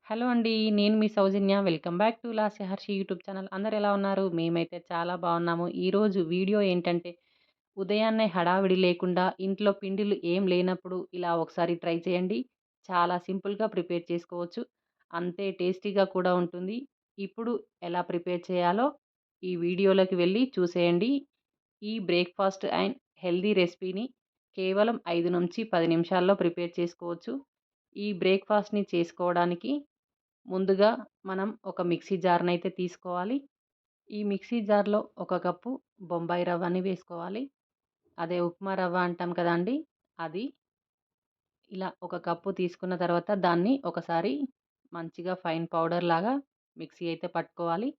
Hello అండి. నేను మీ సౌజన్య. Welcome back to Lasya Harshi YouTube channel. అందరూ ఎలా ఉన్నారు? మేమైతే చాలా బాగున్నాము. ఈరోజు వీడియో ఏంటంటే, ఉదయాన్నే హడావిడి లేకుండా ఇంట్లో పిండిలు ఏం లేనప్పుడు ఇలా ఒకసారి ట్రై చేయండి. చాలా సింపుల్‌గా ప్రిపేర్ చేసుకోవచ్చు. అంతే టేస్టీగా కూడా ఉంటుంది. ఇప్పుడు ఎలా ప్రిపేర్ చేయాలో ఈ వీడియోలోకి వెళ్ళి చూసేయండి. ఈ బ్రేక్‌ఫాస్ట్ అండ్ హెల్తీ రెసిపీని కేవలం 5-10 నిమిషాల్లో ప్రిపేర్ చేసుకోవచ్చు. ఈ బ్రేక్‌ఫాస్ట్‌ని చేసుకోవడానికి ముందుగా మనం ఒక మిక్సీ జార్‌నైతే తీసుకోవాలి. ఈ మిక్సీ జార్‌లో ఒక కప్పు బొంబాయి రవ్వని వేసుకోవాలి. అదే ఉప్మా రవ్వ అంటాం కదండీ! అది. ఇలా ఒక కప్పు తీసుకున్న తర్వాత దాన్ని ఒకసారి మంచిగా ఫైన్ పౌడర్ లాగా మిక్సీ అయితే పట్టుకోవాలి.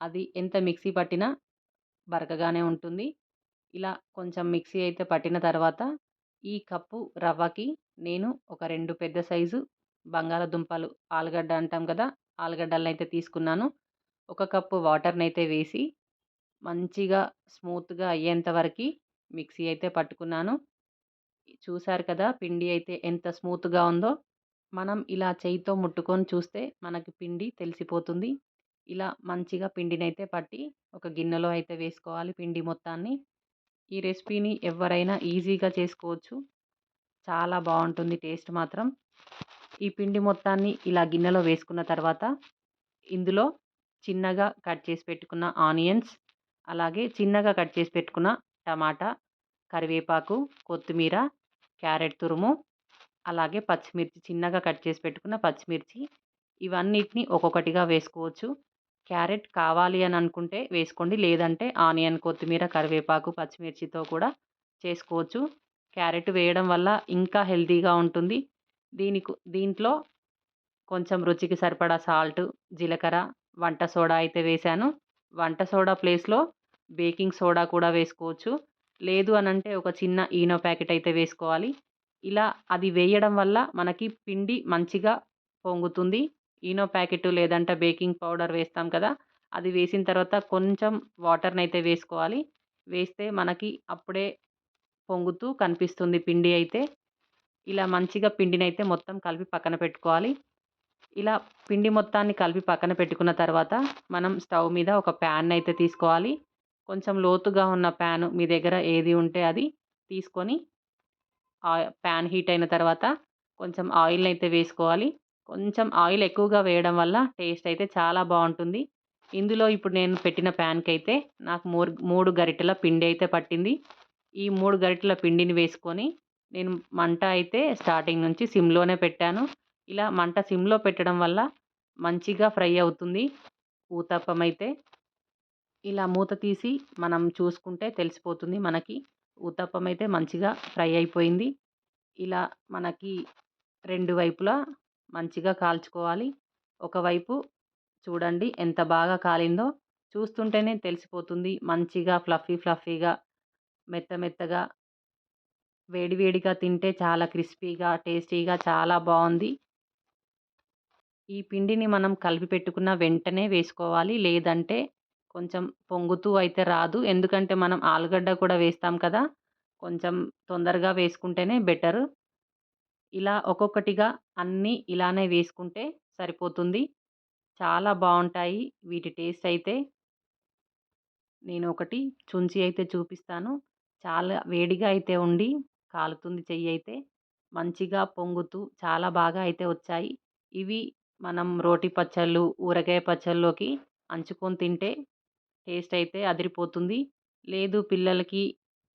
అది ఎంత మిక్సీ పట్టినా బరకగానే ఉంటుంది. ఇలా కొంచెం మిక్సీ అయితే పట్టిన తర్వాత ఈ కప్పు రవ్వకి నేను ఒక 2 పెద్ద సైజు బంగాళదుంపలు, ఆలుగడ్డ అంటాం కదా! ఆలుగడ్డలనైతే తీసుకున్నాను. ఒక కప్పు వాటర్‌నైతే వేసి మంచిగా స్మూత్‌గా అయ్యేంత వరకి మిక్సీ అయితే పట్టుకున్నాను. చూసారు కదా! పిండి అయితే ఎంత స్మూత్‌గా ఉందో. మనం ఇలా చెయ్యితో ముట్టుకొని చూస్తే మనకి పిండి తెలిసిపోతుంది. ఇలా మంచిగా పిండినైతే పట్టి ఒక గిన్నెలో అయితే వేసుకోవాలి పిండి మొత్తాన్ని. ఈ రెసిపీని ఎవ్వరైనా ఈజీగా చేసుకోవచ్చు. చాలా బావుంటుంది టేస్ట్ మాత్రం. ఈ పిండి మొత్తాన్ని ఇలా గిన్నెలో వేసుకున్న తర్వాత ఇందులో చిన్నగా కట్ చేసి పెట్టుకున్న ఆనియన్స్, అలాగే చిన్నగా కట్ చేసి పెట్టుకున్న టమాటా, కరివేపాకు, కొత్తిమీర, క్యారెట్ తురుము, అలాగే పచ్చిమిర్చి చిన్నగా కట్ చేసి పెట్టుకున్న పచ్చిమిర్చి, ఇవన్నిటిని ఒక్కొక్కటిగా వేసుకోవచ్చు. క్యారెట్ కావాలి అని అనుకుంటే వేసుకోండి. లేదంటే ఆనియన్, కొత్తిమీర, కరివేపాకు, పచ్చిమిర్చితో కూడా చేసుకోవచ్చు. క్యారెట్ వేయడం వల్ల ఇంకా హెల్తీగా ఉంటుంది. దీంట్లో కొంచెం రుచికి సరిపడా సాల్ట్, జీలకర్ర, వంట సోడా అయితే వేశాను. వంట సోడా ప్లేస్‌లో బేకింగ్ సోడా కూడా వేసుకోవచ్చు. లేదు అనంటే ఒక చిన్న ఈనో ప్యాకెట్ అయితే వేసుకోవాలి. ఇలా అది వేయడం వల్ల మనకి పిండి మంచిగా పొంగుతుంది. ఈనో ప్యాకెటు లేదంటే బేకింగ్ పౌడర్ వేస్తాం కదా! అది వేసిన తర్వాత కొంచెం వాటర్‌నైతే వేసుకోవాలి. వేస్తే మనకి అప్పుడే పొంగుతూ కనిపిస్తుంది పిండి అయితే. ఇలా మంచిగా పిండినైతే మొత్తం కలిపి పక్కన పెట్టుకోవాలి. ఇలా పిండి మొత్తాన్ని కలిపి పక్కన పెట్టుకున్న తర్వాత మనం స్టవ్ మీద ఒక ప్యాన్నయితే తీసుకోవాలి. కొంచెం లోతుగా ఉన్న ప్యాను మీ దగ్గర ఏది ఉంటే అది తీసుకొని ప్యాన్ హీట్ అయిన తర్వాత కొంచెం ఆయిల్‌నయితే వేసుకోవాలి. కొంచెం ఆయిల్ ఎక్కువగా వేయడం వల్ల టేస్ట్ అయితే చాలా బావుంటుంది. ఇందులో ఇప్పుడు నేను పెట్టిన ప్యాన్‌కైతే నాకు 3 గరిటెల పిండి అయితే పట్టింది. ఈ 3 గరిటెల పిండిని వేసుకొని నేను మంట అయితే స్టార్టింగ్ నుంచి సిమ్‌లోనే పెట్టాను. ఇలా మంట సిమ్‌లో పెట్టడం వల్ల మంచిగా ఫ్రై అవుతుంది ఊతప్పం అయితే. ఇలా మూత తీసి మనం చూసుకుంటే తెలిసిపోతుంది మనకి. ఊతప్పం అయితే మంచిగా ఫ్రై అయిపోయింది. ఇలా మనకి 2 వైపులా మంచిగా కాల్చుకోవాలి. ఒకవైపు చూడండి ఎంత బాగా కాలిందో. చూస్తుంటేనే తెలిసిపోతుంది. మంచిగా ఫ్లఫీగా, మెత్త మెత్తగా, వేడి వేడిగా తింటే చాలా క్రిస్పీగా, టేస్టీగా చాలా బావుంది. ఈ పిండిని మనం కలిపి పెట్టుకున్న వెంటనే వేసుకోవాలి. లేదంటే కొంచెం పొంగుతూ అయితే రాదు. ఎందుకంటే మనం ఆలుగడ్డ కూడా వేస్తాం కదా! కొంచెం తొందరగా వేసుకుంటేనే బెటరు. ఇలా ఒక్కొక్కటిగా అన్నీ ఇలానే వేసుకుంటే సరిపోతుంది. చాలా బావుంటాయి వీటి టేస్ట్ అయితే. నేను ఒకటి చుంచి అయితే చూపిస్తాను. చాలా వేడిగా అయితే ఉండి కాలుతుంది చెయ్యయితే. మంచిగా పొంగుతూ చాలా బాగా అయితే వచ్చాయి. ఇవి మనం రోటి పచ్చళ్ళు, ఊరగాయ పచ్చల్లోకి అంచుకొని తింటే టేస్ట్ అయితే అదిరిపోతుంది. లేదు పిల్లలకి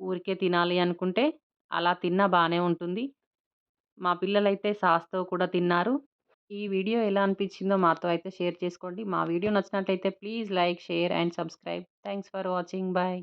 ఊరికే తినాలి అనుకుంటే అలా తిన్నా బానే ఉంటుంది. మా పిల్లలైతే సాస్‌తో కూడా తిన్నారు. ఈ వీడియో ఎలా అనిపించిందో మాతో అయితే షేర్ చేసుకోండి. మా వీడియో నచ్చినట్లయితే please like, share and subscribe. Thanks for watching. By.